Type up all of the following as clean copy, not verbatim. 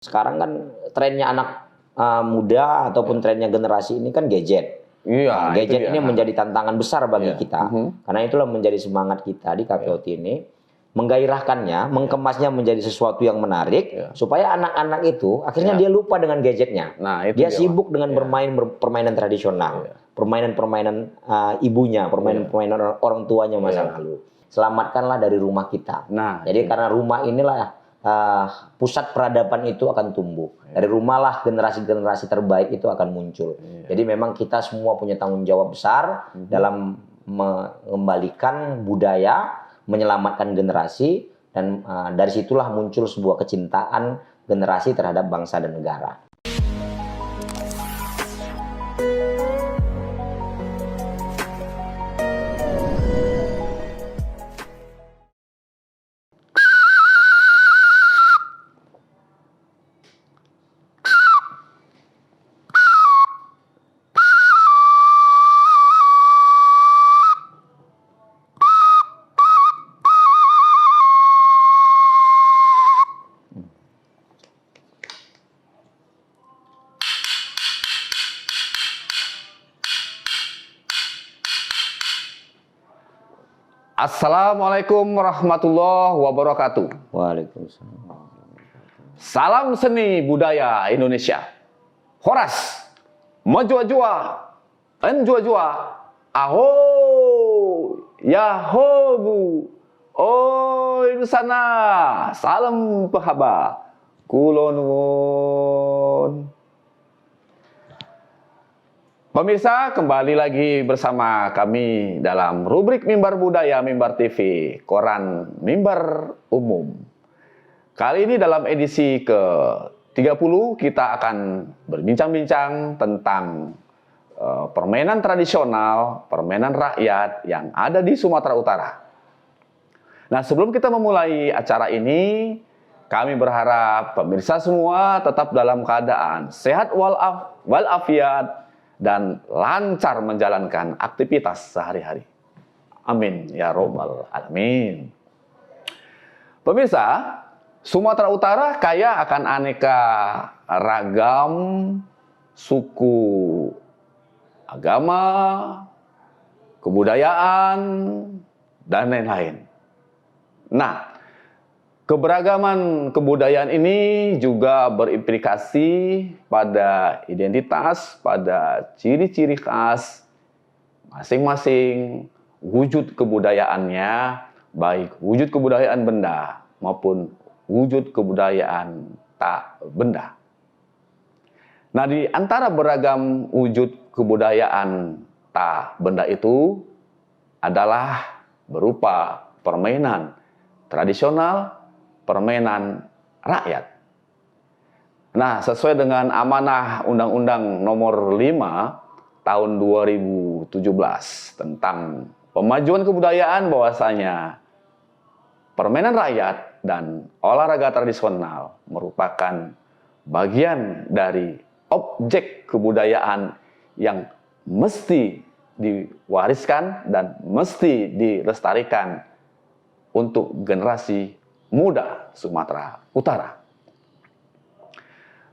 Sekarang kan trennya anak muda ataupun trennya generasi ini kan gadget. Iya, Nah, gadget ini menjadi tantangan besar bagi kita. Karena itulah menjadi semangat kita di KPOT ini menggairahkannya, mengkemasnya menjadi sesuatu yang menarik supaya anak-anak itu akhirnya dia lupa dengan gadgetnya. Nah, itu dia sibuk dengan bermain permainan tradisional, permainan-permainan ibunya, permainan-permainan orang tuanya masa lalu. Selamatkanlah dari rumah kita. Nah, jadi karena rumah inilah pusat peradaban itu akan tumbuh. Dari rumahlah generasi-generasi terbaik itu akan muncul. Jadi memang kita semua punya tanggung jawab besar dalam mengembalikan budaya, menyelamatkan generasi, dan dari situlah muncul sebuah kecintaan generasi terhadap bangsa dan negara. Assalamualaikum warahmatullahi wabarakatuh. Waalaikumsalam. Salam seni budaya Indonesia. Horas, menjua-jua, enjua-jua, aho, yahobu, oi sana, salam pahaba, kulonun. Pemirsa, kembali lagi bersama kami dalam rubrik Mimbar Budaya Mimbar TV, koran Mimbar Umum. Kali ini dalam edisi ke-30 kita akan berbincang-bincang tentang permainan tradisional, permainan rakyat yang ada di Sumatera Utara. Nah, sebelum kita memulai acara ini, kami berharap pemirsa semua tetap dalam keadaan sehat walafiat dan lancar menjalankan aktivitas sehari-hari. Amin ya robbal alamin. Pemirsa, Sumatera Utara kaya akan aneka ragam suku, agama, kebudayaan, dan lain-lain. Nah, keberagaman kebudayaan ini juga berimplikasi pada identitas, pada ciri-ciri khas masing-masing wujud kebudayaannya, baik wujud kebudayaan benda maupun wujud kebudayaan tak benda. Nah, di antara beragam wujud kebudayaan tak benda itu adalah berupa permainan tradisional, permainan rakyat. Nah, sesuai dengan amanah Undang-Undang Nomor 5 Tahun 2017 tentang pemajuan kebudayaan, bahwasanya permainan rakyat dan olahraga tradisional merupakan bagian dari objek kebudayaan yang mesti diwariskan dan mesti dilestarikan untuk generasi muda Sumatera Utara.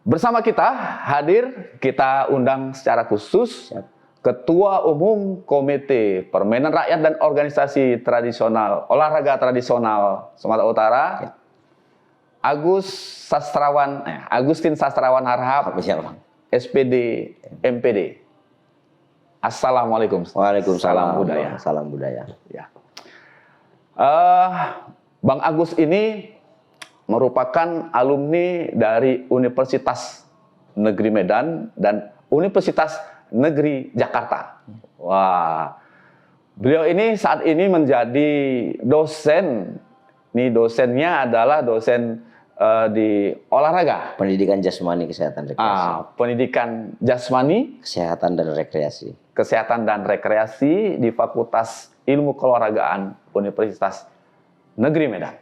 Bersama kita hadir, kita undang secara khusus Ketua Umum Komite Permainan Rakyat dan Organisasi Tradisional Olahraga Tradisional Sumatera Utara, Agustin Sastrawan Harhab, SPD MPD. Assalamualaikum. Waalaikumsalam. Salam budaya. Salam budaya. Ya. Bang Agus ini merupakan alumni dari Universitas Negeri Medan dan Universitas Negeri Jakarta. Wah, beliau ini saat ini menjadi dosen. Ini dosennya adalah dosen di olahraga. Pendidikan jasmani, kesehatan, rekreasi. Pendidikan jasmani, kesehatan dan rekreasi. Kesehatan dan rekreasi di Fakultas Ilmu Keolahragaan Universitas Negeri Medan.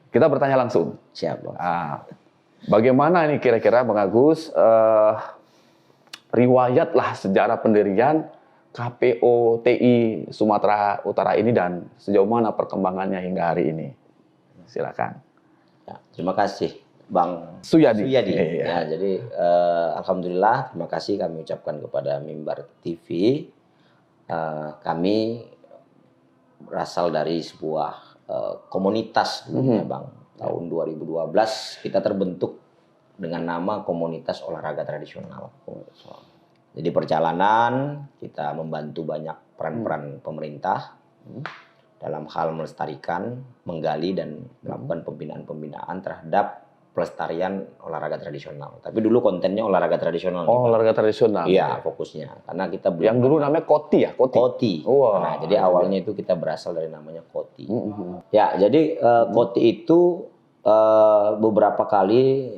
Kita bertanya langsung. Siap, Bang. Bagaimana ini kira-kira Bang Agus, riwayatlah sejarah pendirian KPOTI Sumatera Utara ini dan sejauh mana perkembangannya hingga hari ini? Silakan. Ya, terima kasih Bang Suyadi. Suyadi. Iya. Ya, jadi alhamdulillah terima kasih kami ucapkan kepada Mimbar TV. Kami berasal dari sebuah komunitas dulunya Bang. Tahun 2012 kita terbentuk dengan nama Komunitas Olahraga Tradisional. Jadi perjalanan kita membantu banyak peran-peran pemerintah dalam hal melestarikan, menggali dan melakukan pembinaan-pembinaan terhadap pelestarian olahraga tradisional. Tapi dulu kontennya olahraga tradisional. Oh, olahraga tradisional. Iya, fokusnya. Karena kita belum. Yang dulu namanya KOTI ya, KOTI. KOTI. Wah, Nah, jadi awalnya itu kita berasal dari namanya KOTI. Ya, jadi KOTI itu beberapa kali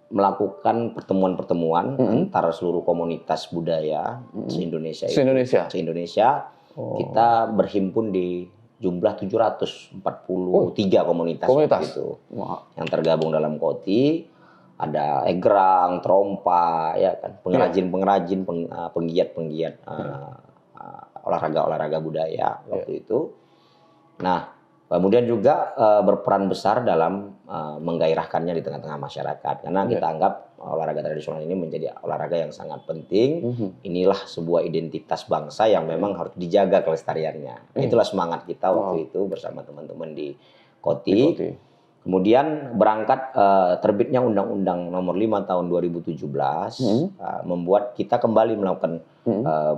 melakukan pertemuan-pertemuan antara seluruh komunitas budaya se-Indonesia. Se-Indonesia. Kita berhimpun di jumlah 743 komunitas itu yang tergabung dalam KOTI. Ada egrang, trompa, ya kan, pengrajin-pengrajin, penggiat-penggiat olahraga budaya waktu itu. Nah, kemudian juga berperan besar dalam menggairahkannya di tengah-tengah masyarakat. Karena kita anggap olahraga tradisional ini menjadi olahraga yang sangat penting. Inilah sebuah identitas bangsa yang memang harus dijaga kelestariannya. Itulah semangat kita waktu itu bersama teman-teman di KOTI. Kemudian berangkat terbitnya Undang-Undang Nomor 5 Tahun 2017 membuat kita kembali melakukan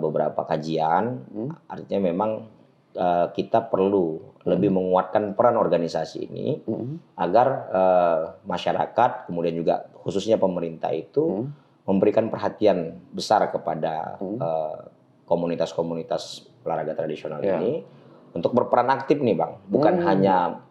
beberapa kajian. Artinya memang kita perlu lebih menguatkan peran organisasi ini agar masyarakat, kemudian juga khususnya pemerintah itu memberikan perhatian besar kepada komunitas-komunitas olahraga tradisional ini untuk berperan aktif nih Bang, bukan hanya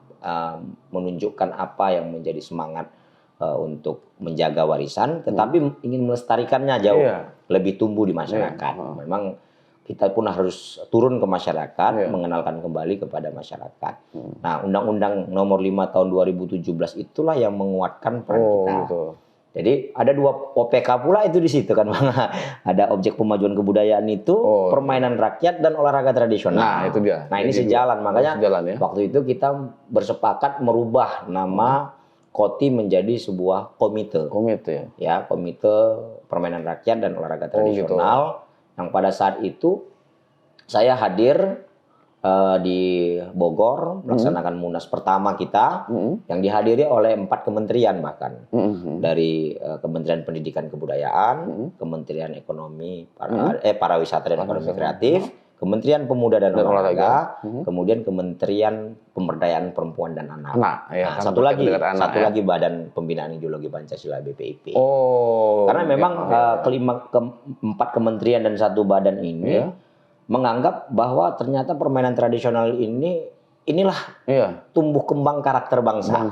menunjukkan apa yang menjadi semangat untuk menjaga warisan, tetapi ingin melestarikannya jauh lebih tumbuh di masyarakat. Memang kita pun harus turun ke masyarakat, mengenalkan kembali kepada masyarakat. Nah, Undang-Undang Nomor 5 Tahun 2017 itulah yang menguatkan peran kita. Betul. Jadi ada 2 OPK pula itu di situ kan Bang. Ada objek pemajuan kebudayaan itu, permainan rakyat dan olahraga tradisional. Nah, itu dia. Nah, ini sejalan. Makanya waktu itu kita bersepakat merubah nama KOTI menjadi sebuah komite. Ya, komite permainan rakyat dan olahraga tradisional. Yang pada saat itu saya hadir di Bogor melaksanakan Munas pertama kita yang dihadiri oleh 4 kementerian bahkan dari Kementerian Pendidikan Kebudayaan, Kementerian Ekonomi Pariwisata dan Ekonomi Kreatif, Kementerian Pemuda dan Olahraga, kemudian Kementerian Pemberdayaan Perempuan dan Anak. Ya, nah, satu lagi Badan Pembinaan Ideologi Pancasila BPIP. Karena memang keempat kementerian dan 1 badan ini menganggap bahwa ternyata permainan tradisional inilah tumbuh kembang karakter bangsa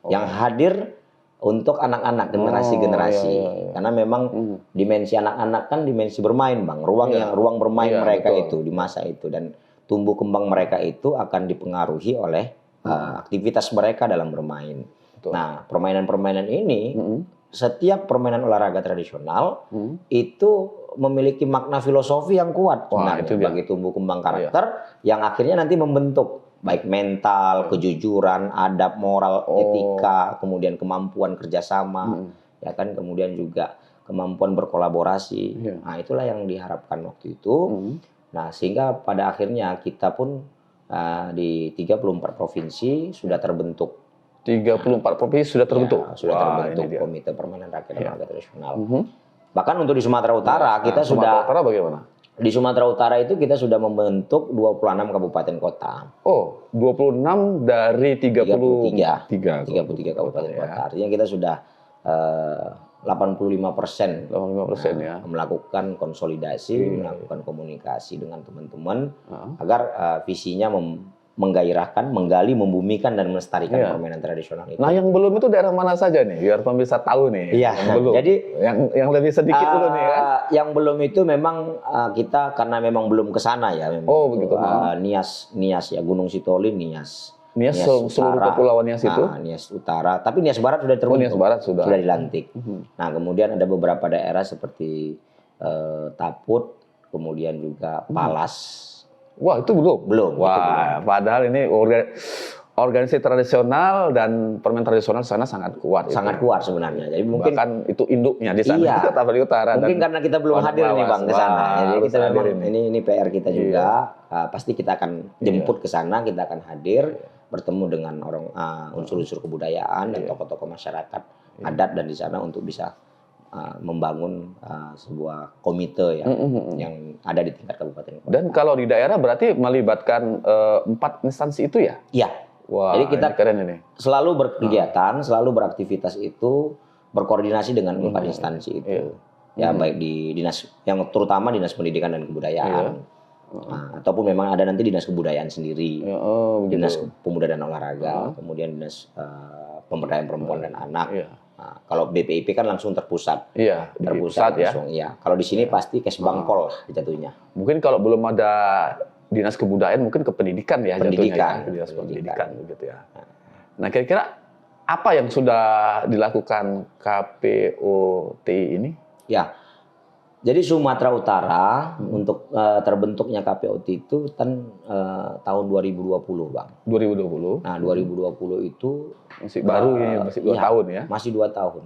yang hadir untuk anak-anak, generasi-generasi. Karena memang dimensi anak-anak kan dimensi bermain Bang, ruang bermain mereka itu di masa itu, dan tumbuh kembang mereka itu akan dipengaruhi oleh aktivitas mereka dalam bermain. Nah, permainan-permainan ini, setiap permainan olahraga tradisional itu memiliki makna filosofi yang kuat bagi tumbuh kembang karakter yang akhirnya nanti membentuk baik mental, kejujuran, adab, moral, etika, kemudian kemampuan kerjasama, ya kan, kemudian juga kemampuan berkolaborasi. Nah, itulah yang diharapkan waktu itu. Nah, sehingga pada akhirnya kita pun di 34 provinsi sudah terbentuk. 34 provinsi sudah terbentuk? Ya, sudah terbentuk Komite Permainan Rakyat dan Olahraga Tradisional. Bahkan untuk di Sumatera Utara kita sudah. Sumatera Utara bagaimana? Di Sumatera Utara itu kita sudah membentuk 26 kabupaten kota. 26 dari 33 kabupaten kota. Artinya kita sudah 85% ya. Melakukan konsolidasi, melakukan komunikasi dengan teman-teman agar visinya menggairahkan, menggali, membumikan dan melestarikan permainan tradisional itu. Nah, yang belum itu daerah mana saja nih? Biar pemirsa tahu nih. Yang belum. Jadi yang lebih sedikit dulu nih kan. Yang belum itu memang kita karena memang belum ke sana ya memang. Begitu. Nias ya, Gunung Sitoli, Nias seluruh kepulauan Nias itu. Nias Utara, tapi Nias Barat sudah terbentuk. Nias Barat sudah dilantik. Nah, kemudian ada beberapa daerah seperti Taput, kemudian juga Palas. Wah, itu belum. Belum. Wah, padahal ini organisasi tradisional dan permainan tradisional sana sangat kuat. Sangat kuat sebenarnya. Jadi mungkin bahkan itu induknya di sana. Iya. Tapanuli Utara. Mungkin karena kita belum hadir nih Bang ke sana. Jadi kita memang ini PR kita juga. Pasti kita akan jemput ke sana, kita akan hadir bertemu dengan orang unsur-unsur kebudayaan dan tokoh-tokoh masyarakat adat dan di sana untuk bisa membangun sebuah komite yang ada di tingkat kabupaten. Dan kalau di daerah berarti melibatkan 4 instansi itu ya? Iya. Wah, jadi kita keren ini. Selalu berkegiatan, selalu beraktivitas itu berkoordinasi dengan 4 instansi itu. Ya baik di dinas, yang terutama dinas pendidikan dan kebudayaan, ataupun memang ada nanti dinas kebudayaan sendiri, dinas pemuda dan olahraga, kemudian dinas pemberdayaan perempuan dan anak. Nah, kalau BPIP kan langsung terpusat, terpusat langsung, ya. Kalau di sini pasti Kesbangpol lah jatuhnya. Mungkin kalau belum ada dinas kebudayaan, mungkin ke pendidikan ya pendidikan, jatuhnya, dinas pendidikan begitu ya. Nah, kira-kira apa yang sudah dilakukan KPOT ini? Ya, jadi Sumatera Utara untuk terbentuknya KPOT itu kan tahun 2020, Bang. 2020. Nah, 2020 itu masih baru ya, masih 2 tahun ya. Masih 2 tahun.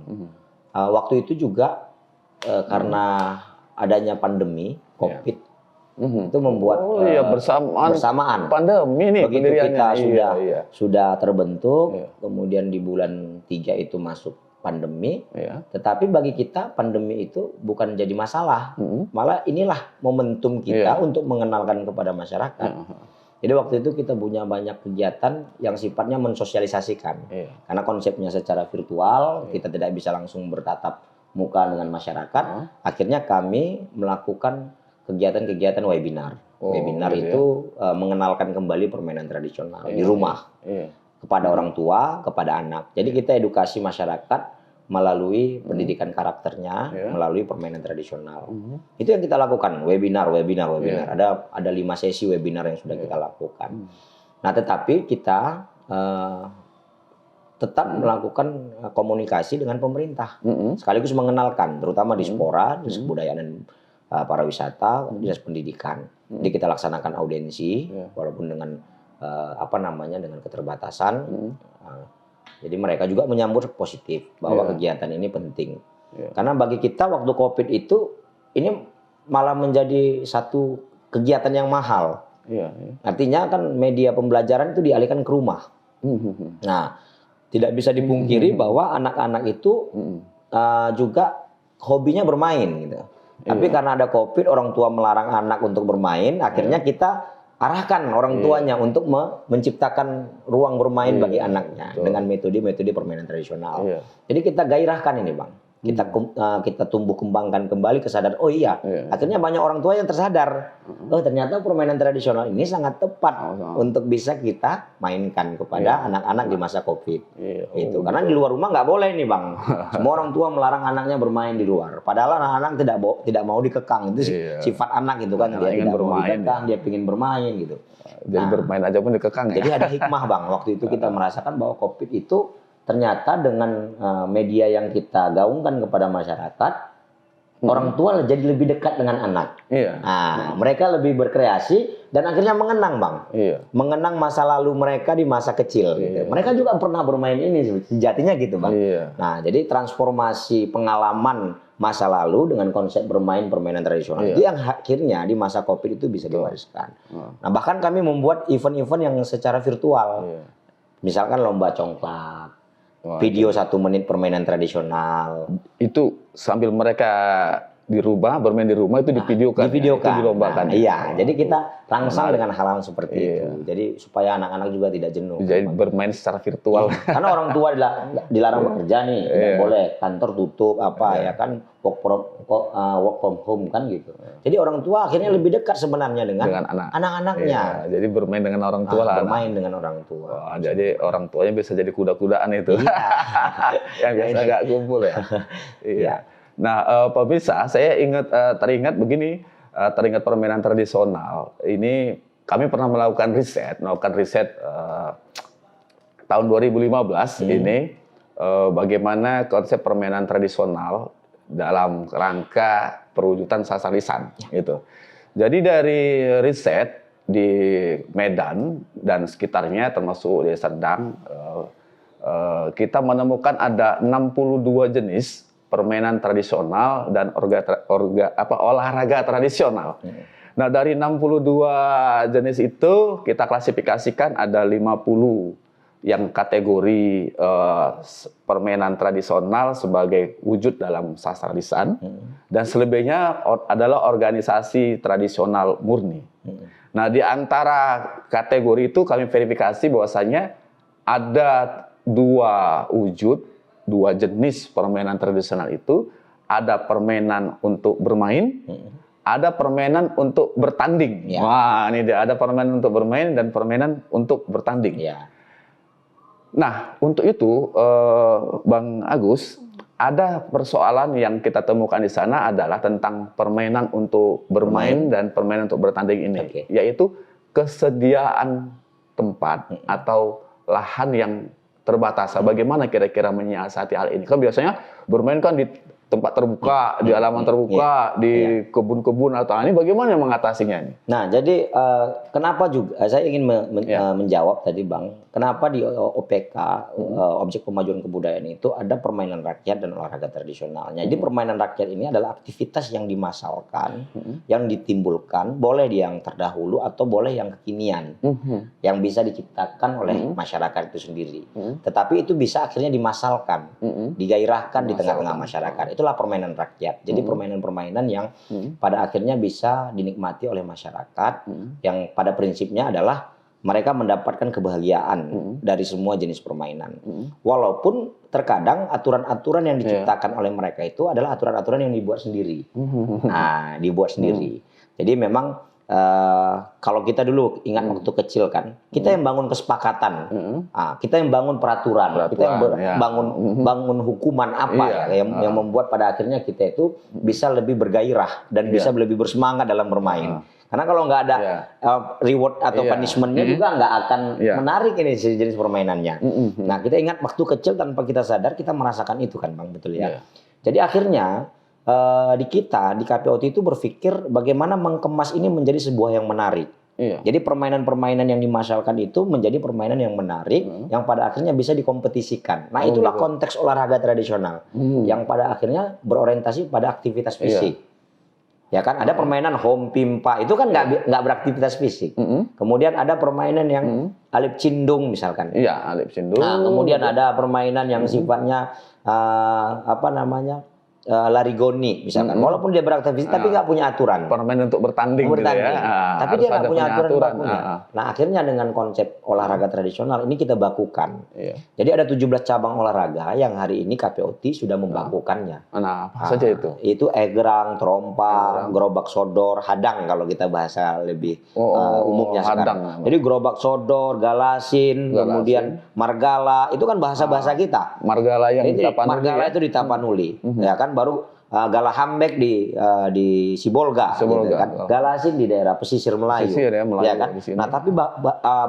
Waktu itu juga karena adanya pandemi COVID itu membuat bersamaan pandemi nih. Begitu kita sudah terbentuk, kemudian di bulan 3 itu masuk pandemi, tetapi bagi kita pandemi itu bukan jadi masalah, malah inilah momentum kita untuk mengenalkan kepada masyarakat. Jadi waktu itu kita punya banyak kegiatan yang sifatnya mensosialisasikan, karena konsepnya secara virtual, kita tidak bisa langsung bertatap muka dengan masyarakat. Akhirnya kami melakukan kegiatan-kegiatan webinar. Webinar itu mengenalkan kembali permainan tradisional di rumah kepada orang tua, kepada anak. Jadi kita edukasi masyarakat melalui pendidikan karakternya, melalui permainan tradisional. Itu yang kita lakukan, webinar. Ada 5 sesi webinar yang sudah kita lakukan. Nah, tetapi kita tetap melakukan komunikasi dengan pemerintah, sekaligus mengenalkan, terutama di Spora, Dinas Kebudayaan dan Pariwisata, Dinas Pendidikan. Jadi kita laksanakan audiensi, walaupun dengan dengan keterbatasan. Jadi mereka juga menyambut positif bahwa kegiatan ini penting. Karena bagi kita waktu COVID itu ini malah menjadi satu kegiatan yang mahal. Artinya kan media pembelajaran itu dialihkan ke rumah. Nah, tidak bisa dipungkiri bahwa anak-anak itu juga hobinya bermain gitu. Tapi karena ada COVID, orang tua melarang anak untuk bermain, akhirnya kita arahkan orang tuanya untuk menciptakan ruang bermain bagi anaknya dengan metode-metode permainan tradisional. Jadi kita gairahkan ini, Bang. Kita tumbuh kembangkan kembali kesadaran. Oh iya, akhirnya banyak orang tua yang tersadar. Oh, ternyata permainan tradisional ini sangat tepat untuk bisa kita mainkan kepada anak-anak di masa COVID. Itu karena di luar rumah nggak boleh nih, Bang. Semua orang tua melarang anaknya bermain di luar. Padahal anak-anak tidak mau dikekang. Itu sifat anak gitu kan. Dia tidak mau dikekang, dia ingin bermain gitu. Jadi bermain aja pun dikekang ya. Jadi ada hikmah, Bang. Waktu itu kita merasakan bahwa COVID itu ternyata dengan media yang kita gaungkan kepada masyarakat, orang tua jadi lebih dekat dengan anak. Nah, mereka lebih berkreasi dan akhirnya mengenang, Bang. Mengenang masa lalu mereka di masa kecil. Gitu. Mereka juga pernah bermain ini, sejatinya gitu, Bang. Nah, jadi transformasi pengalaman masa lalu dengan konsep bermain permainan tradisional itu yang akhirnya di masa COVID itu bisa diwariskan. Nah, bahkan kami membuat event-event yang secara virtual. Misalkan lomba congklak. Video 1 menit permainan tradisional. Itu sambil mereka bermain di rumah itu divideokan. Itu dilombakan. Iya, jadi kita rangsang dengan hal-hal seperti itu. Jadi supaya anak-anak juga tidak jenuh. Jadi bermain secara virtual. Karena orang tua dilarang bekerja nih, tidak boleh, kantor tutup ya kan, work from home kan gitu. Jadi orang tua akhirnya lebih dekat sebenarnya dengan anak-anaknya. Jadi bermain dengan orang tua lah. Bermain dengan orang tua. Jadi orang tuanya bisa jadi kuda-kudaan itu. Yang biasa nggak kumpul ya. Iya. Nah, pemirsa, saya teringat begini, teringat permainan tradisional. Ini kami pernah melakukan riset tahun 2015 ini bagaimana konsep permainan tradisional dalam rangka perwujudan sasar lisan gitu. Jadi dari riset di Medan dan sekitarnya termasuk di Serdang, kita menemukan ada 62 jenis permainan tradisional dan olahraga tradisional. Nah, dari 62 jenis itu kita klasifikasikan ada 50 yang kategori permainan tradisional sebagai wujud dalam sastra lisan, dan selebihnya adalah organisasi tradisional murni. Nah, di antara kategori itu kami verifikasi bahwasanya ada 2 jenis permainan tradisional itu, ada permainan untuk bermain, ada permainan untuk bertanding. Ya. Wah, ini dia, ada permainan untuk bermain dan permainan untuk bertanding. Ya. Nah, untuk itu, Bang Agus, ada persoalan yang kita temukan di sana adalah tentang permainan untuk bermain dan permainan untuk bertanding ini, yaitu kesediaan tempat atau lahan yang terbatas. Bagaimana kira-kira menyiasati hal ini? Kan biasanya bermain kan di tempat terbuka, di halaman terbuka, di kebun-kebun atau ini, bagaimana mengatasinya ini? Nah, jadi kenapa juga saya ingin menjawab tadi, Bang, kenapa di OPK Objek Pemajuan Kebudayaan itu ada permainan rakyat dan olahraga tradisional. Jadi permainan rakyat ini adalah aktivitas yang dimasalkan, yang ditimbulkan, boleh yang terdahulu atau boleh yang kekinian, yang bisa diciptakan oleh masyarakat itu sendiri. Tetapi itu bisa akhirnya dimasalkan, digairahkan di tengah-tengah masyarakat. Itulah permainan rakyat. Jadi permainan-permainan yang pada akhirnya bisa dinikmati oleh masyarakat, yang pada prinsipnya adalah mereka mendapatkan kebahagiaan dari semua jenis permainan. Walaupun terkadang aturan-aturan yang diciptakan oleh mereka itu adalah aturan-aturan yang dibuat sendiri. Nah, dibuat sendiri. Jadi memang kalau kita dulu ingat waktu kecil kan, kita yang bangun kesepakatan, kita yang bangun peraturan, kita yang bangun hukuman apa yang membuat pada akhirnya kita itu bisa lebih bergairah dan bisa lebih bersemangat dalam bermain. Karena kalau nggak ada reward atau punishment-nya juga nggak akan menarik ini jenis permainannya. Nah, kita ingat waktu kecil tanpa kita sadar kita merasakan itu kan, Bang, betul ya. Jadi akhirnya di KPOT itu berpikir bagaimana mengemas ini menjadi sebuah yang menarik. Jadi permainan-permainan yang dimasalkan itu menjadi permainan yang menarik, yang pada akhirnya bisa dikompetisikan. Nah, itulah konteks olahraga tradisional yang pada akhirnya berorientasi pada aktivitas fisik. Ya kan, ada permainan home pimpa itu kan nggak beraktivitas fisik. Kemudian ada permainan yang alip cindung misalkan. Iya, alip cindung. Nah, kemudian ada permainan yang sifatnya lari goni misalkan, walaupun dia beraktivitas tapi nggak punya aturan. Permainan untuk bertanding. Gitu ya. Tapi dia nggak punya aturan. Nah, akhirnya dengan konsep olahraga tradisional ini kita bakukan. Jadi ada 17 cabang olahraga yang hari ini KPOT sudah membakukannya. Nah, apa saja itu? Itu egrang, trompa, gerobak sodor, hadang kalau kita bahasa lebih umumnya sekarang. Jadi gerobak sodor, galasin, kemudian margala, itu kan bahasa-bahasa kita. Margala yang di Tapanuli. Margala itu di Tapanuli, ya kan. Baru galahambek di Sibolga, gitu kan. Galasin di daerah pesisir Melayu, ya kan. Nah, tapi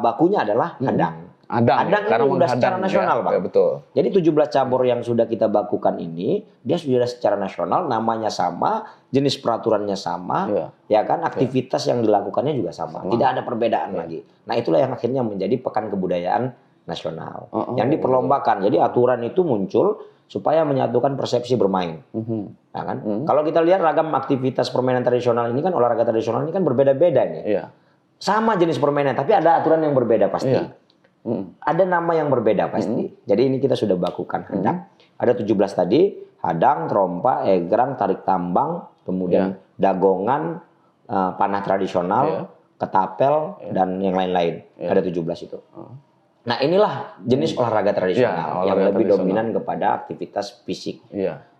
bakunya adalah hadang. Hadang ini sudah secara nasional, Pak. Ya, betul. Jadi 17 cabur yang sudah kita bakukan ini, dia sudah secara nasional, namanya sama, jenis peraturannya sama, ya kan, aktivitas yang dilakukannya juga sama. Tidak ada perbedaan lagi. Nah, itulah yang akhirnya menjadi Pekan Kebudayaan Nasional yang diperlombakan. Jadi aturan itu muncul supaya menyatukan persepsi bermain. Ya kan? Kalau kita lihat ragam aktivitas permainan tradisional ini kan, olahraga tradisional ini kan berbeda-beda nih. Sama jenis permainan, tapi ada aturan yang berbeda pasti. Ada nama yang berbeda pasti. Jadi ini kita sudah bakukan hadang. Ada 17 tadi, hadang, trompa, egrang, tarik tambang, kemudian dagongan, panah tradisional, ketapel, dan yang lain-lain. Ada 17 itu. Nah, inilah jenis olahraga tradisional yang lebih dominan kepada aktivitas fisik.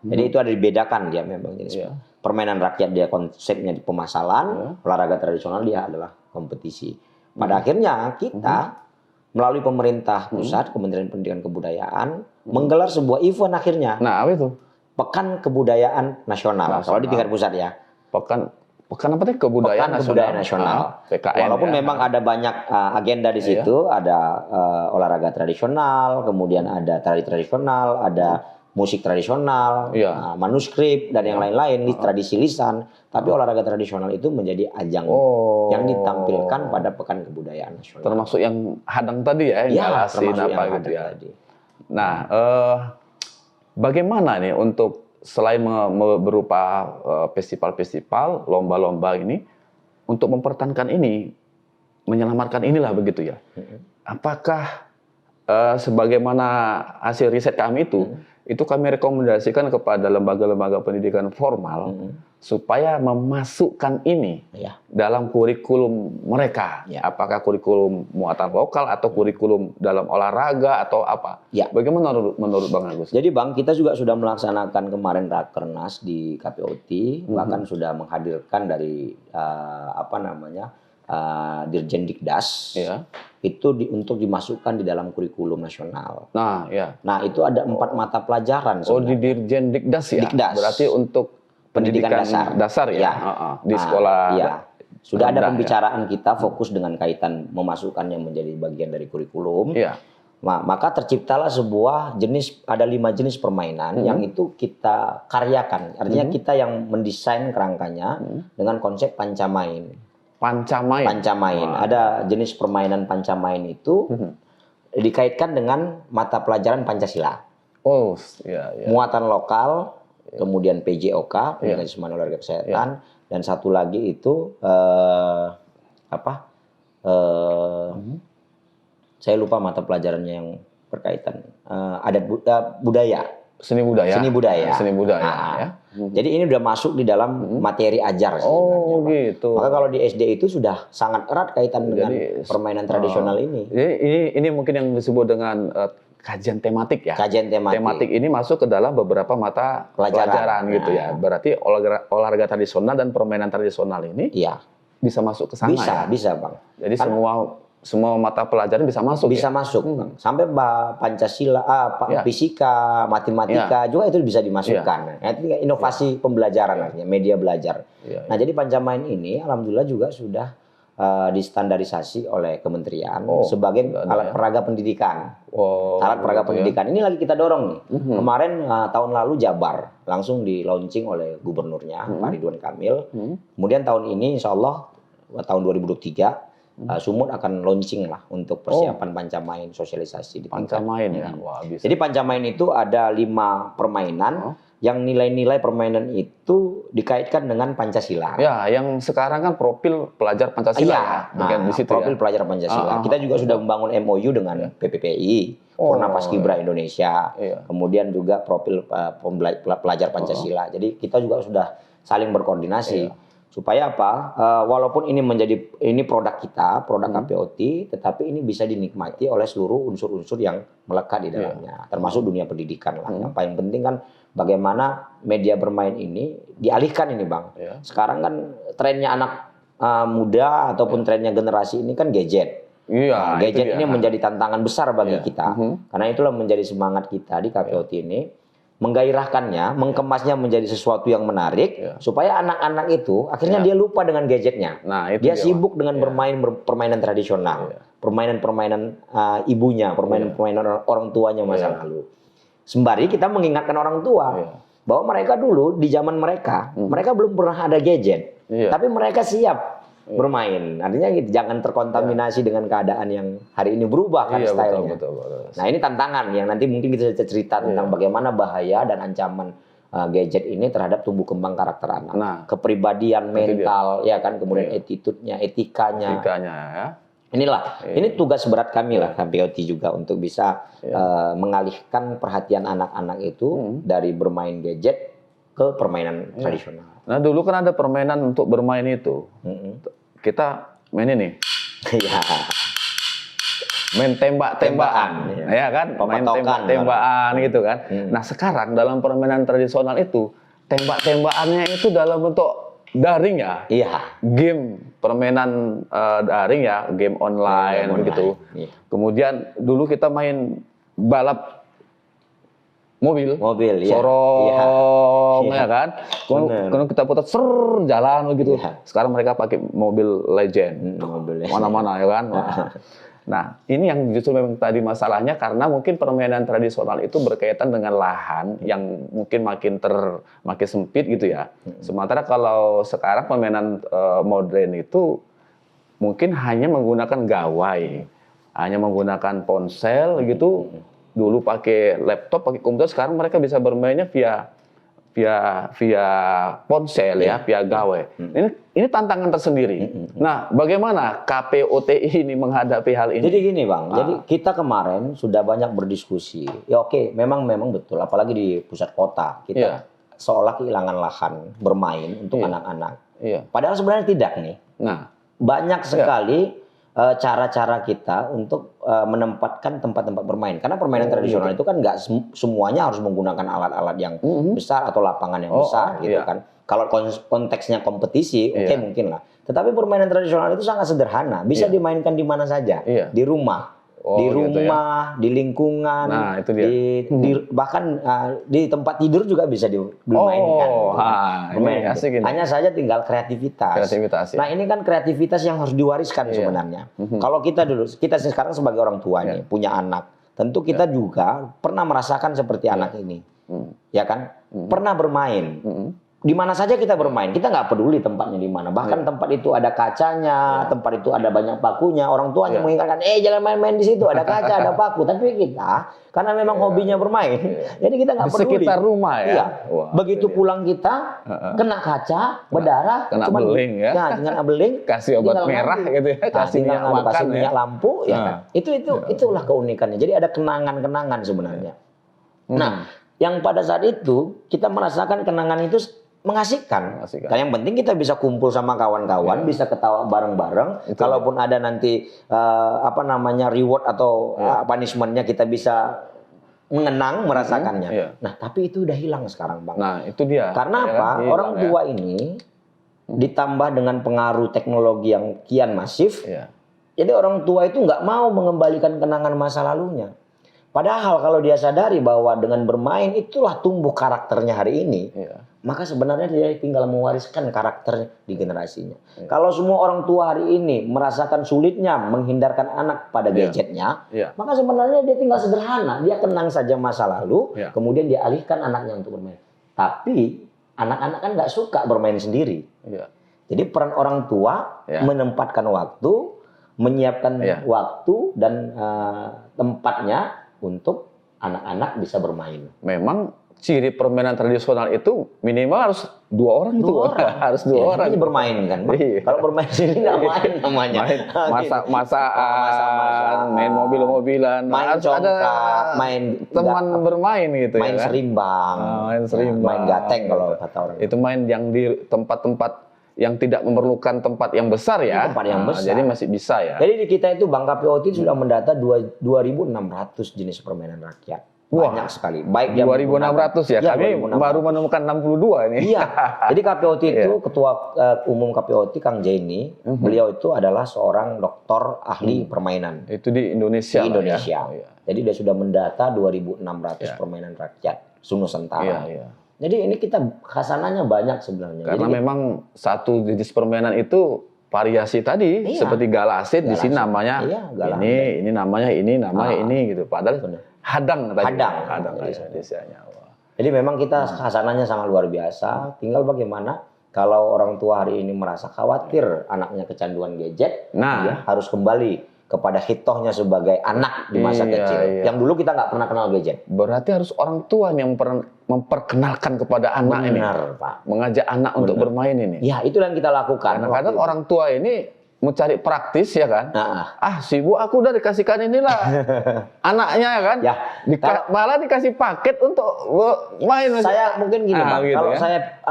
Jadi itu ada dibedakan dia memang jenis. Permainan rakyat dia konsepnya di pemasalan, olahraga tradisional dia adalah kompetisi. Pada akhirnya kita melalui pemerintah pusat, Kementerian Pendidikan Kebudayaan, menggelar sebuah event akhirnya. Nah, apa itu? Pekan Kebudayaan Nasional. Kalau di tingkat pusat ya. Pekan apa teh? Kebudayaan Nasional. PKN, walaupun memang ada banyak agenda di situ, ada olahraga tradisional, kemudian ada tari tradisional, ada musik tradisional, Iya. manuskrip dan yang lain-lain di tradisi lisan. Tapi olahraga tradisional itu menjadi ajang yang ditampilkan pada Pekan Kebudayaan Nasional. Termasuk yang hadang tadi ya, yang Ya, galasin termasuk apa yang gitu ada ya. tadi. Nah, bagaimana nih untuk selain berupa festival-festival, lomba-lomba ini, untuk mempertahankan ini, menyelamatkan inilah begitu ya. Apakah sebagaimana hasil riset kami itu kami rekomendasikan kepada lembaga-lembaga pendidikan formal supaya memasukkan ini Ya. dalam kurikulum mereka. Ya. Apakah kurikulum muatan lokal atau kurikulum dalam olahraga atau apa? Ya. Bagaimana menurut Bang Agus? Jadi Bang, kita juga sudah melaksanakan kemarin Rakernas di KPOT, bahkan sudah menghadirkan dari Dirjen Dikdas, Ya. itu untuk dimasukkan di dalam kurikulum nasional. Nah, ya. Nah, itu ada 4 mata pelajaran Oh, di sebenarnya. Dirjen Dikdas ya? Dikdas. Berarti untuk Pendidikan dasar ya? Ya. Di sekolah. Iya. Sudah ada rendah, pembicaraan kita fokus dengan kaitan memasukkannya menjadi bagian dari kurikulum. Iya. Maka terciptalah ada 5 jenis permainan yang itu kita karyakan. Artinya kita yang mendesain kerangkanya dengan konsep pancamain. Pancamain. Pancamain. Ada jenis permainan pancamain itu dikaitkan dengan mata pelajaran Pancasila. Oh, iya, iya. Muatan lokal, kemudian PJOK, Pendidikan Jasmani Olahraga Kesehatan, dan satu lagi itu saya lupa mata pelajarannya yang berkaitan adat budaya. Seni budaya. Seni budaya. Seni budaya. Nah, Ya. Jadi ini udah masuk di dalam materi ajar Oh, sebenarnya, Pak. gitu. Maka kalau di SD itu sudah sangat erat kaitan dengan Jadi, permainan tradisional ini. Jadi ini mungkin yang disebut dengan kajian tematik ya. Kajian tematik. Tematik ini masuk ke dalam beberapa mata pelajaran gitu ya. Berarti olahraga tradisional dan permainan tradisional ini Iya. bisa masuk ke sana ya. Bisa, Bang. Jadi semua mata pelajaran bisa masuk Bisa ya? masuk, Bang. Sampai Pancasila, fisika, matematika juga itu bisa dimasukkan. Nah, itu inovasi pembelajaran artinya, media belajar. Nah, jadi Pancamain ini alhamdulillah juga sudah distandarisasi oleh kementerian sebagai alat peraga pendidikan. Alat peraga pendidikan ini lagi kita dorong nih. Kemarin tahun lalu Jabar langsung di launching oleh gubernurnya Pak Ridwan Kamil. Kemudian tahun ini insya Allah tahun 2023 Sumut akan launching lah untuk persiapan Pancamain, sosialisasi di Pancamain ya. Wah, bisa. Jadi Pancamain itu ada 5 permainan yang nilai-nilai permainan itu dikaitkan dengan Pancasila. Ya, yang sekarang kan profil pelajar Pancasila ya. Mungkin di situ profil ya. pelajar Pancasila. Kita juga sudah membangun MOU dengan PPPI, Purna Paskibra Indonesia. Kemudian juga profil pelajar Pancasila. Jadi kita juga sudah saling berkoordinasi. Supaya apa? Walaupun ini produk kita, produk KPOT, tetapi ini bisa dinikmati oleh seluruh unsur-unsur yang melekat di dalamnya, termasuk dunia pendidikan lah. Yang paling penting kan bagaimana media bermain ini dialihkan ini, Bang. Sekarang kan trennya anak muda ataupun trennya generasi ini kan gadget. Iya, Gadget ini menjadi tantangan besar bagi kita. Karena itulah menjadi semangat kita di KPOT ini. Menggairahkannya, mengkemasnya menjadi sesuatu yang menarik, supaya anak-anak itu akhirnya dia lupa dengan gadgetnya. Nah, itu dia sibuk dengan bermain permainan tradisional, permainan-permainan ibunya, permainan-permainan orang tuanya masa lalu. Sembari kita mengingatkan orang tua bahwa mereka dulu di zaman mereka, mereka belum pernah ada gadget, tapi mereka siap bermain. Artinya gitu, jangan terkontaminasi dengan keadaan yang hari ini berubah kan stylenya. Betul. Nah, ini tantangan yang nanti mungkin kita bisa cerita tentang bagaimana bahaya dan ancaman gadget ini terhadap tumbuh kembang karakter anak. Nah, kepribadian mental, ya kan, kemudian attitude-nya, etikanya. Ya. Inilah, ini tugas berat kami lah KPOT juga untuk bisa mengalihkan perhatian anak-anak itu dari bermain gadget ke permainan tradisional. Nah, dulu kan ada permainan untuk bermain itu. Kita main ini. Iya. Main tembak-tembakan, ya kan? Main tembak-tembakan gitu kan. Nah, sekarang dalam permainan tradisional itu, tembak-tembakannya itu dalam bentuk daring ya. Iya. Game permainan daring ya, game online begitu. Kemudian dulu kita main balap mobil ya. Sorong ya kan. Kalau kita putar jalan begitu. Sekarang mereka pakai mobil legend. Mana-mana ya kan. Nah, ini yang justru memang tadi masalahnya karena mungkin permainan tradisional itu berkaitan dengan lahan yang mungkin makin sempit gitu ya. Sementara kalau sekarang permainan modern itu mungkin hanya menggunakan gawai, hanya menggunakan ponsel gitu. Dulu pakai laptop, pakai komputer, sekarang mereka bisa bermainnya via ponsel ya, via gawai. Ini tantangan tersendiri. Nah, bagaimana KPOTI ini menghadapi hal ini? Jadi gini Bang, jadi kita kemarin sudah banyak berdiskusi. Ya oke, memang betul, apalagi di pusat kota kita seolah kehilangan lahan bermain untuk anak-anak. Padahal sebenarnya tidak nih. Nah, banyak sekali cara-cara kita untuk menempatkan tempat-tempat bermain. Karena permainan tradisional itu kan nggak semuanya harus menggunakan alat-alat yang besar atau lapangan yang besar gitu kan. Kalau konteksnya kompetisi, oke mungkin lah. Tetapi permainan tradisional itu sangat sederhana, bisa dimainkan di mana saja, di rumah. Di rumah, di lingkungan, nah, itu dia. bahkan di tempat tidur juga bisa dimainkan. Hanya saja tinggal kreativitas. Nah ini kan kreativitas yang harus diwariskan sebenarnya. Kalau kita sekarang sebagai orang tua nih, punya anak, tentu kita juga pernah merasakan seperti anak ini, ya kan? Pernah bermain. Di mana saja kita bermain, kita nggak peduli tempatnya di mana. Bahkan tempat itu ada kacanya, tempat itu ada banyak pakunya. Orang tuanya mengingatkan, jangan main-main di situ, ada kaca, ada paku. Tapi kita, karena memang hobinya bermain, jadi kita nggak peduli. Di sekitar rumah ya. Iya. Begitu pulang kita, kena kaca, berdarah, kena beling ya. Nah, dengan beling, kasih obat merah gitu ya, kasih minyak makan, kasih minyak lampu, ya kan. Itulah keunikannya. Jadi ada kenangan-kenangan sebenarnya. Nah, yang pada saat itu kita merasakan kenangan itu mengasihkan. Nah, yang penting kita bisa kumpul sama kawan-kawan, bisa ketawa bareng-bareng. Kalaupun ada nanti reward atau punishment-nya, kita bisa mengenang merasakannya. Nah, tapi itu udah hilang sekarang, Bang. Nah, itu dia. Karena apa? Orang tua ini ditambah dengan pengaruh teknologi yang kian masif. Jadi orang tua itu nggak mau mengembalikan kenangan masa lalunya. Padahal kalau dia sadari bahwa dengan bermain itulah tumbuh karakternya hari ini, maka sebenarnya dia tinggal mewariskan karakter di generasinya. Kalau semua orang tua hari ini merasakan sulitnya menghindarkan anak pada gadgetnya, maka sebenarnya dia tinggal sederhana, dia kenang saja masa lalu, kemudian dia alihkan anaknya untuk bermain. Tapi anak-anak kan nggak suka bermain sendiri. Jadi peran orang tua menempatkan waktu, menyiapkan waktu dan tempatnya untuk anak-anak bisa bermain. Memang ciri permainan tradisional itu minimal harus dua orang harus dua orang bermain kan. Kalau bermain sini nggak main namanya. Masak-masakan, main mobil-mobilan, main congkak, main teman bermain gitu main ya. Serimbang, main gateng kalau kata orang. Itu main yang di tempat-tempat yang tidak memerlukan tempat yang besar ya. Tempat yang besar. Jadi masih bisa ya. Jadi di kita itu Bank KPOT sudah mendata 2.600 jenis permainan rakyat. Banyak sekali. Baik 2.600 ya. Kami baru menemukan 62 ini. Iya. Jadi KPOT itu Ketua Umum KPOT Kang Jaini, beliau itu adalah seorang doktor ahli permainan. Itu di Indonesia. Di Indonesia. Jadi dia sudah mendata 2.600 permainan rakyat Nusantara. Jadi ini kita khasananya banyak sebenarnya. Karena memang satu jenis permainan itu variasi tadi seperti galasit di sini namanya ini namanya ini gitu. Padahal hadang tadi. Hadang Indonesianya. Jadi memang kita khasananya sangat luar biasa. Tinggal bagaimana kalau orang tua hari ini merasa khawatir anaknya kecanduan gadget, dia harus kembali kepada hitohnya sebagai anak di masa kecil. Yang dulu kita nggak pernah kenal gadget. Berarti harus orang tua yang memperkenalkan kepada anak ini. Benar, Pak. Mengajak anak untuk bermain ini. Ya, itu yang kita lakukan. Kadang-kadang orang tua ini mencari praktis ya kan. Sibuk aku udah dikasihkan inilah anaknya kan. Malah dikasih paket untuk main. Saya mungkin gini, Bang. Gitu, kalau saya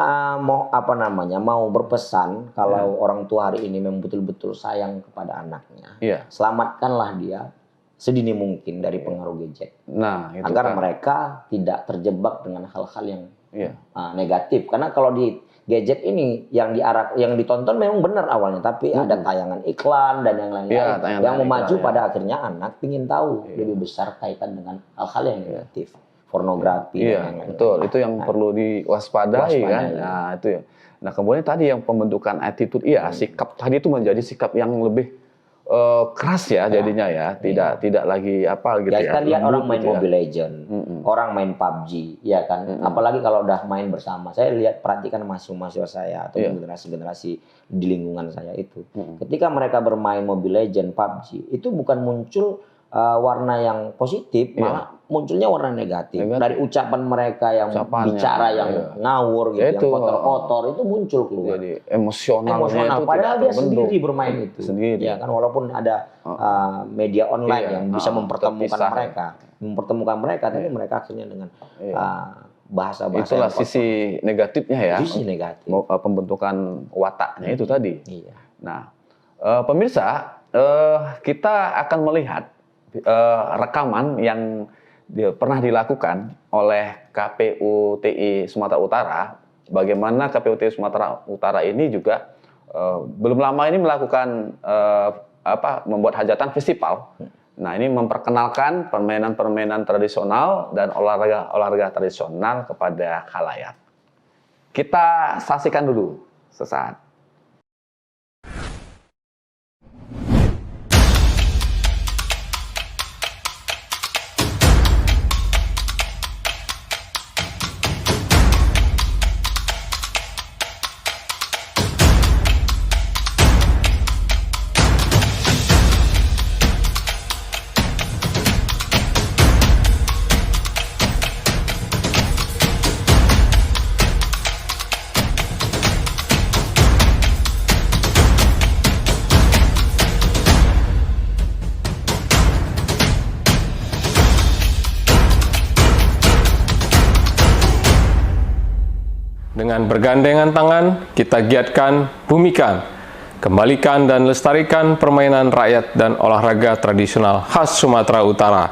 mau berpesan kalau orang tua hari ini memang betul-betul sayang kepada anaknya. Selamatkanlah dia sedini mungkin dari pengaruh gadget. Nah, itu agar mereka tidak terjebak dengan hal-hal yang negatif. Karena kalau di gadget ini yang ditonton memang benar awalnya, tapi ada tayangan iklan dan yang lain-lain yang memacu pada akhirnya anak ingin tahu lebih besar kaitan dengan hal-hal yang negatif, pornografi dan lain-lain. Betul, itu yang perlu diwaspadai kan. Nah, itu ya. Nah, kemudian tadi yang pembentukan attitude, sikap tadi itu menjadi sikap yang lebih keras ya jadinya ya, tidak lagi apa gitu Ya ya. kita lihat orang lembut main gitu ya. Mobile Legend, orang main PUBG, ya kan. Apalagi kalau udah main bersama. Saya lihat perhatikan mahasiswa saya atau generasi-generasi di lingkungan saya itu. Ketika mereka bermain Mobile Legend, PUBG, itu bukan muncul warna yang positif, malah munculnya warna negatif. Dari ucapan mereka yang bicara yang ngawur gitu, yang kotor-kotor itu muncul keluar. Jadi emosionalnya itu padahal tidak dia sendiri bermain itu. Sendiri. Ya kan, walaupun ada media online yang bisa mempertemukan mereka, tapi mereka akhirnya dengan bahasa-bahasa. Itulah sisi negatifnya ya. Sisi negatif. Pembentukan wataknya itu tadi. Iya. Nah, pemirsa, kita akan melihat rekaman yang pernah dilakukan oleh KPU TI Sumatera Utara. Bagaimana KPU TI Sumatera Utara ini juga belum lama ini melakukan membuat hajatan festival. Nah, ini memperkenalkan permainan-permainan tradisional dan olahraga tradisional kepada khalayak. Kita saksikan dulu sesaat. Dengan bergandengan tangan, kita giatkan, bumikan, kembalikan dan lestarikan permainan rakyat dan olahraga tradisional khas Sumatera Utara.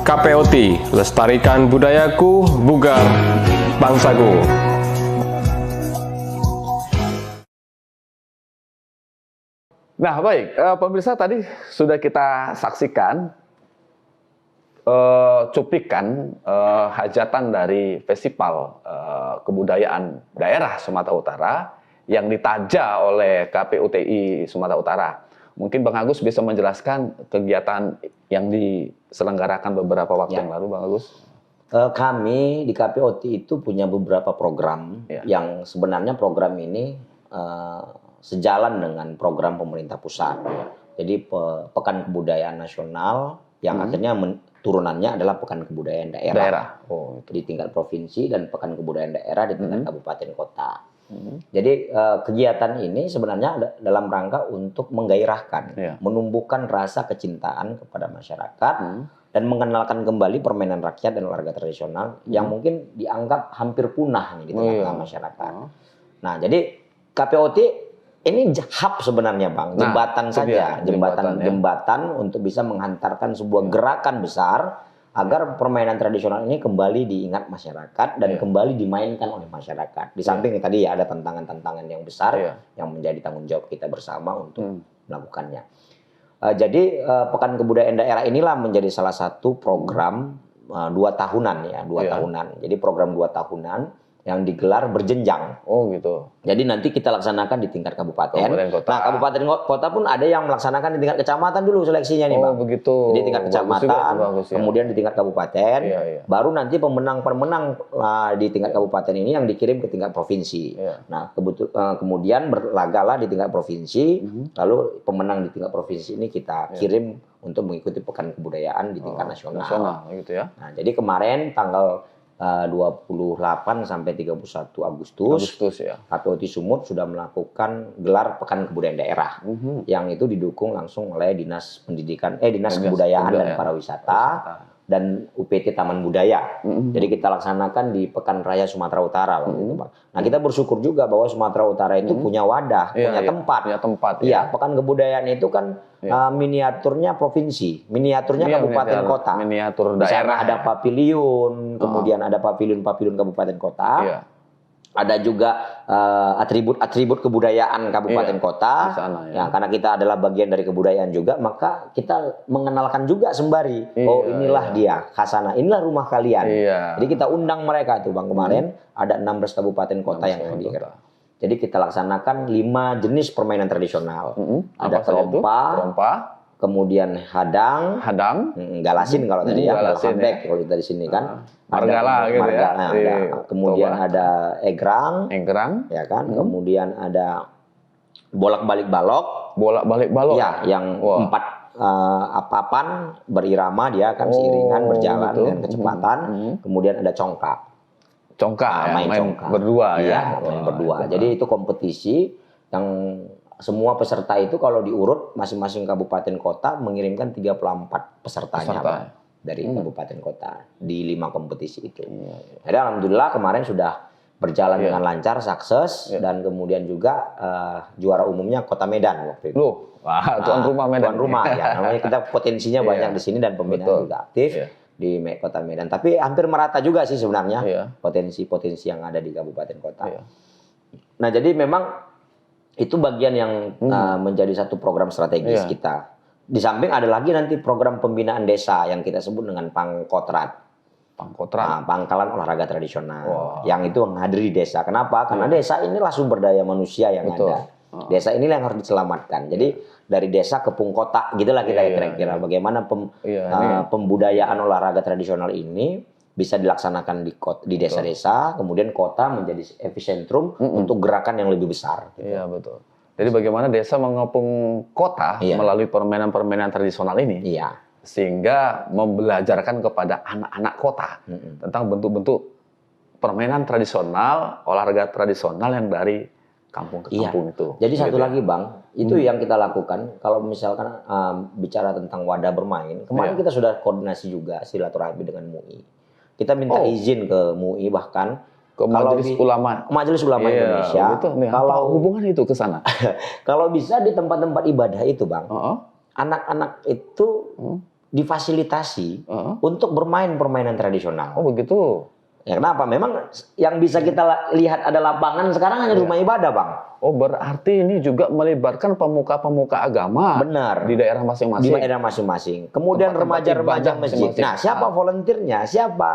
KPOT, lestarikan budayaku, bugar bangsaku. Nah, baik, pemirsa, tadi sudah kita saksikan cuplikan hajatan dari Festival Kebudayaan Daerah Sumatera Utara yang ditaja oleh KPUTI Sumatera Utara. Mungkin Bang Agus bisa menjelaskan kegiatan yang diselenggarakan beberapa waktu yang lalu, Bang Agus. Kami di KPOT itu punya beberapa program yang sebenarnya program ini sejalan dengan program pemerintah pusat. Jadi Pekan Kebudayaan Nasional yang akhirnya turunannya adalah Pekan Kebudayaan Daerah. Oh, itu. Di tingkat provinsi dan Pekan Kebudayaan Daerah di tingkat kabupaten kota. Jadi kegiatan ini sebenarnya dalam rangka untuk menggairahkan, menumbuhkan rasa kecintaan kepada masyarakat dan mengenalkan kembali permainan rakyat dan olahraga tradisional yang mungkin dianggap hampir punah nih di tengah-tengah masyarakat. Nah, jadi KPOT ini hub sebenarnya, Bang, jembatan saja, jembatan untuk bisa menghantarkan sebuah gerakan besar agar permainan tradisional ini kembali diingat masyarakat dan kembali dimainkan oleh masyarakat. Di samping tadi ya ada tantangan-tantangan yang besar yang menjadi tanggung jawab kita bersama untuk melakukannya. Jadi Pekan Kebudayaan Daerah inilah menjadi salah satu program 2 tahunan ya, 2 tahunan. Jadi program 2 tahunan yang digelar berjenjang. Oh gitu. Jadi nanti kita laksanakan di tingkat kabupaten. Kota. Nah, kabupaten kota pun ada yang melaksanakan di tingkat kecamatan dulu seleksinya nih, Bang. Oh begitu. Di tingkat kecamatan, kemudian di tingkat kabupaten, baru nanti pemenang-pemenang di tingkat kabupaten ini yang dikirim ke tingkat provinsi. Nah, kemudian berlagalah di tingkat provinsi, lalu pemenang di tingkat provinsi ini kita kirim untuk mengikuti Pekan Kebudayaan di tingkat nasional. Gitu ya. Nah, jadi kemarin tanggal 28 sampai 31 Agustus ya. KPOT Sumut sudah melakukan gelar Pekan Kebudayaan Daerah yang itu didukung langsung oleh Dinas Kebudayaan dan Pariwisata dan UPT Taman Budaya. Jadi kita laksanakan di Pekan Raya Sumatera Utara waktu itu, Bang. Nah, kita bersyukur juga bahwa Sumatera Utara itu punya wadah, punya tempat. Iya, Pekan Kebudayaan itu kan miniaturnya provinsi, miniaturnya kabupaten kota. Miniatur daerah. Di sana ada pavilion, kemudian ada pavilion kabupaten kota. Ada juga atribut-atribut kebudayaan kabupaten kota. Sana, ya, karena kita adalah bagian dari kebudayaan juga, maka kita mengenalkan juga sembari. Inilah dia, khasana, inilah rumah kalian. Jadi kita undang mereka tuh, Bang, kemarin ada 16 kabupaten kota yang hadir. Jadi kita laksanakan 5 jenis permainan tradisional. Ada trompa, kemudian hadang, galasin kalau tadi ya, handbag kalau kita di sini kan. Margala gitu ya. Kemudian ada egrang, ya kan. Kemudian ada bolak-balik balok. Ya, yang 4 papan berirama dia kan seiringan berjalan dengan kecepatan. Kemudian ada congkak. Main congkak. Berdua ya. Main berdua. Jadi itu kompetisi yang semua peserta itu kalau diurut masing-masing kabupaten kota mengirimkan 34 pesertanya dari kabupaten kota di 5 kompetisi itu. Jadi alhamdulillah kemarin sudah berjalan dengan lancar, sukses dan kemudian juga juara umumnya Kota Medan waktu itu. Wah, tuan rumah Medan. Tuan rumah ya, namanya kita potensinya banyak di sini dan pembinaan juga aktif di Kota Medan. Tapi hampir merata juga sih sebenarnya potensi-potensi yang ada di kabupaten kota. Nah, jadi memang itu bagian yang menjadi satu program strategis kita. Di samping ada lagi nanti program pembinaan desa yang kita sebut dengan Pangkotrat. Pangkalan olahraga tradisional. Yang itu menghadiri desa. Kenapa? Karena desa inilah sumber daya manusia yang ada. Desa inilah yang harus diselamatkan. Jadi dari desa ke pungkota, gitulah kita kira-kira. Bagaimana pembudayaan olahraga tradisional ini bisa dilaksanakan di desa-desa, kemudian kota menjadi epicentrum untuk gerakan yang lebih besar. Iya, betul. Jadi bagaimana desa mengepung kota melalui permainan-permainan tradisional ini, sehingga membelajarkan kepada anak-anak kota tentang bentuk-bentuk permainan tradisional, olahraga tradisional yang dari kampung ke kampung itu. Jadi satu lagi, Bang, itu yang kita lakukan. Kalau misalkan bicara tentang wadah bermain, kemarin kita sudah koordinasi juga silaturahmi dengan MUI. Kita minta izin ke MUI bahkan ke Majelis Ulama Indonesia. Kalau hubungan itu ke sana? Kalau bisa di tempat-tempat ibadah itu, Bang. Anak-anak itu difasilitasi untuk bermain permainan tradisional. Oh begitu. Ya kenapa? Memang yang bisa kita lihat ada lapangan sekarang hanya rumah ibadah, Bang. Oh berarti ini juga melibatkan pemuka-pemuka agama. Benar. Di daerah Di masing-masing. daerah masing-masing. Kemudian Tempat-tempat remaja-remaja ibadah masjid. masing-masing. Nah, siapa volunteernya? Siapa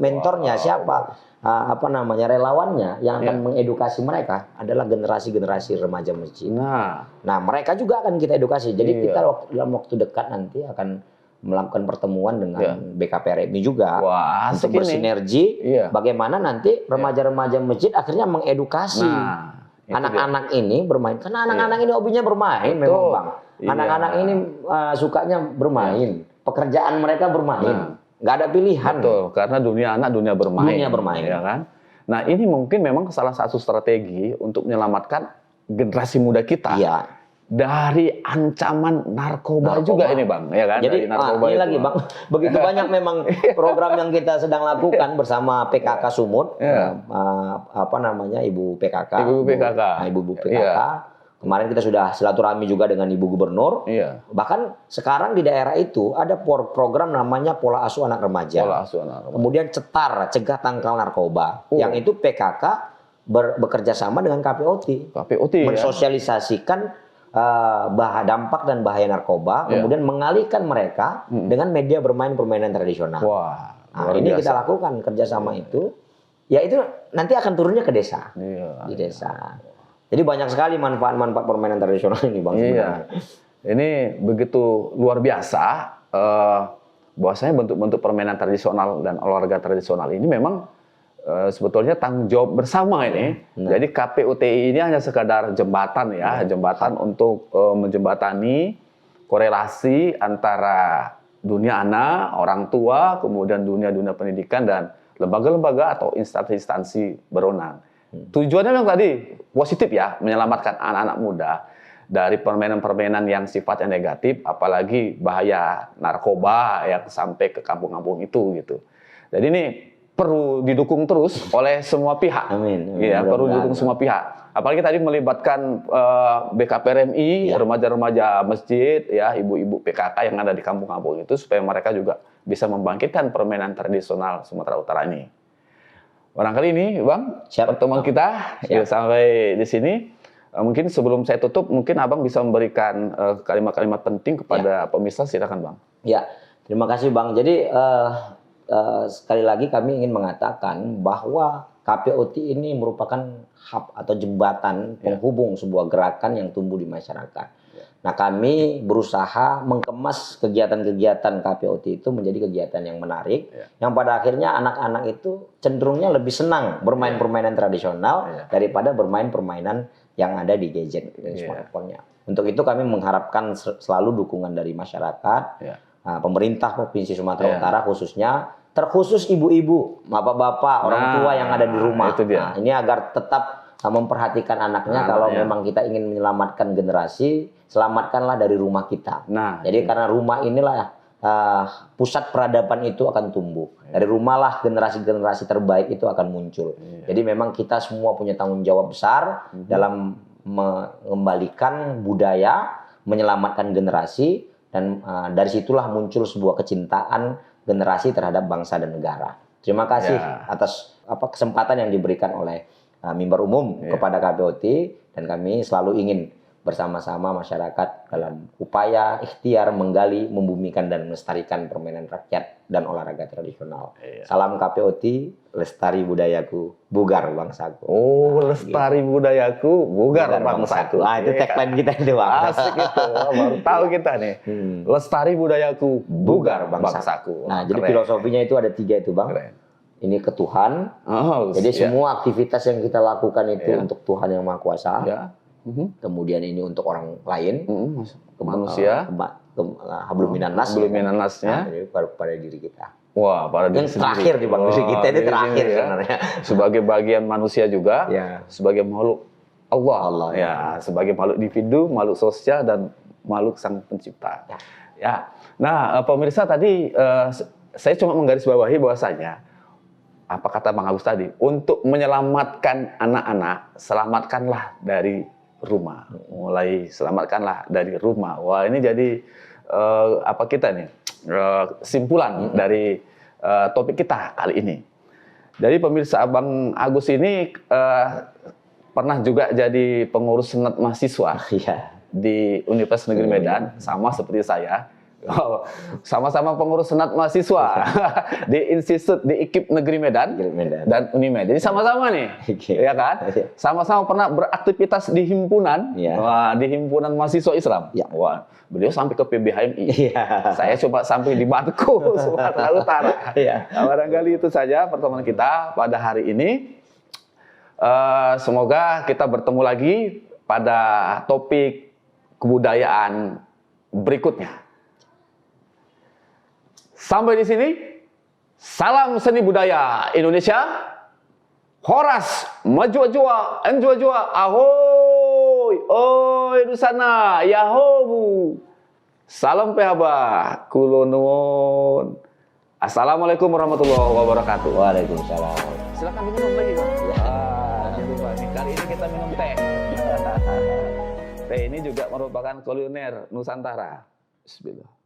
mentornya? Siapa relawannya yang akan mengedukasi mereka adalah generasi-generasi remaja masjid. Nah, mereka juga akan kita edukasi. Jadi kita dalam waktu dekat nanti akan melakukan pertemuan dengan BKPRMI juga untuk bersinergi. Bagaimana nanti remaja-remaja masjid akhirnya mengedukasi anak-anak ini bermain. Karena anak-anak ini hobinya bermain, memang Bang. Anak-anak ini sukanya bermain. Pekerjaan mereka bermain. Nggak ada pilihan. Betul, karena dunia anak dunia bermain. Dunia bermain. Ya kan? Nah ini mungkin memang salah satu strategi untuk menyelamatkan generasi muda kita. Iya. Dari ancaman narkoba juga ini Bang, ya kan? Jadi ini lagi Bang, begitu banyak memang program yang kita sedang lakukan bersama PKK Sumut, Ibu PKK. Ibu PKK. Kemarin kita sudah silaturahmi juga dengan Ibu Gubernur. Bahkan sekarang di daerah itu ada program namanya Pola Asuh Anak Remaja. Kemudian Cetar, Cegah Tangkal Narkoba. Yang itu PKK bekerja sama dengan KPOT. Mensosialisasikan dampak dan bahaya narkoba, kemudian mengalihkan mereka dengan media bermain permainan tradisional. Nah, ini kita lakukan kerjasama itu, ya itu nanti akan turunnya ke desa, di desa. Jadi banyak sekali manfaat-manfaat permainan tradisional ini, Bang. Ini begitu luar biasa. Bahwasanya bentuk-bentuk permainan tradisional dan olahraga tradisional ini memang sebetulnya tanggung jawab bersama ini. Jadi KPUTI ini hanya sekadar jembatan jembatan untuk menjembatani korelasi antara dunia anak, orang tua, kemudian dunia pendidikan dan lembaga-lembaga atau instansi-instansi berwenang. Tujuannya memang tadi positif menyelamatkan anak-anak muda dari permainan-permainan yang sifatnya negatif, apalagi bahaya narkoba yang sampai ke kampung-kampung itu gitu. Jadi ini perlu didukung terus oleh semua pihak. Amin. Perlu didukung semua pihak. Apalagi tadi melibatkan BKPRMI, remaja-remaja masjid, ibu-ibu PKK yang ada di kampung-kampung itu supaya mereka juga bisa membangkitkan permainan tradisional Sumatera Utara ini. Barangkali ini, Bang, pertemuan kita sampai di sini. Mungkin sebelum saya tutup, mungkin Abang bisa memberikan kalimat-kalimat penting kepada pemirsa. Silakan, Bang. Ya, terima kasih, Bang. Jadi sekali lagi kami ingin mengatakan bahwa KPOT ini merupakan hub atau jembatan penghubung sebuah gerakan yang tumbuh di masyarakat. Nah, kami berusaha mengemas kegiatan-kegiatan KPOT itu menjadi kegiatan yang menarik, yang pada akhirnya anak-anak itu cenderungnya lebih senang bermain permainan tradisional daripada bermain permainan yang ada di gadget dan smartphone-nya. Untuk itu kami mengharapkan selalu dukungan dari masyarakat, pemerintah Provinsi Sumatera Utara khususnya, terkhusus ibu-ibu, bapak-bapak, orang tua yang ada di rumah. Nah, ini agar tetap memperhatikan anaknya. Kalau memang kita ingin menyelamatkan generasi, selamatkanlah dari rumah kita. Jadi karena rumah inilah pusat peradaban itu akan tumbuh. Dari rumahlah generasi-generasi terbaik itu akan muncul. Jadi memang kita semua punya tanggung jawab besar dalam mengembalikan budaya, menyelamatkan generasi, dan dari situlah muncul sebuah kecintaan generasi terhadap bangsa dan negara. Terima kasih atas kesempatan yang diberikan oleh Mimbar Umum kepada KPOT, dan kami selalu ingin bersama-sama masyarakat dalam upaya ikhtiar menggali, membumikan dan melestarikan permainan rakyat dan olahraga tradisional. Salam KPOT, lestari budayaku, bugar bangsaku. Oh, lestari budayaku, bugar bangsaku. Itu tagline kita itu, Bang. Asik itu, baru tahu kita nih. Lestari budayaku, bugar bangsaku. Nah, jadi filosofinya itu ada 3 itu, Bang. Ini ke Tuhan. Jadi semua aktivitas yang kita lakukan itu untuk Tuhan yang Maha Kuasa. Kemudian ini untuk orang lain, manusia, hablum minan nas, nasnya, pada diri kita. Wah, pada diri yang terakhir di diri kita ini terakhir sebenarnya. Sebagai bagian manusia juga, sebagai makhluk Allah, sebagai makhluk individu, makhluk sosial dan makhluk Sang Pencipta. Nah, pemirsa tadi saya cuma menggarisbawahi bahwasanya apa kata Bang Agus tadi, untuk menyelamatkan anak-anak, selamatkanlah dari rumah. Mulai selamatkanlah dari rumah. Wah, ini jadi kita nih kesimpulan dari topik kita kali ini. Jadi pemirsa, Abang Agus ini pernah juga jadi pengurus senat mahasiswa Iya. di Universitas Negeri Medan, sama seperti saya. Sama-sama pengurus senat mahasiswa di institut di IKIP Negeri Medan, dan Unimed. Jadi sama-sama nih, ya kan? Sama-sama pernah beraktivitas di himpunan, wah, di himpunan mahasiswa Islam. Ya. Wah, beliau sampai ke PBHMI. Iya. Saya coba sampai di Batku, Sumatera Utara. Iya. Nah, barangkali itu saja pertemuan kita pada hari ini. Semoga kita bertemu lagi pada topik kebudayaan berikutnya. Sampai di sini, salam seni budaya Indonesia. Horas, maju-jua, enjua-jua, ahoy, oi di sana, yahobu. Salam PHBA, kulonun. Assalamualaikum warahmatullahi wabarakatuh. Waalaikumsalam. Silakan diminum lagi, Pak. Jangan lupa nih, kali ini kita minum teh. Teh ini juga merupakan kuliner Nusantara. Bismillah.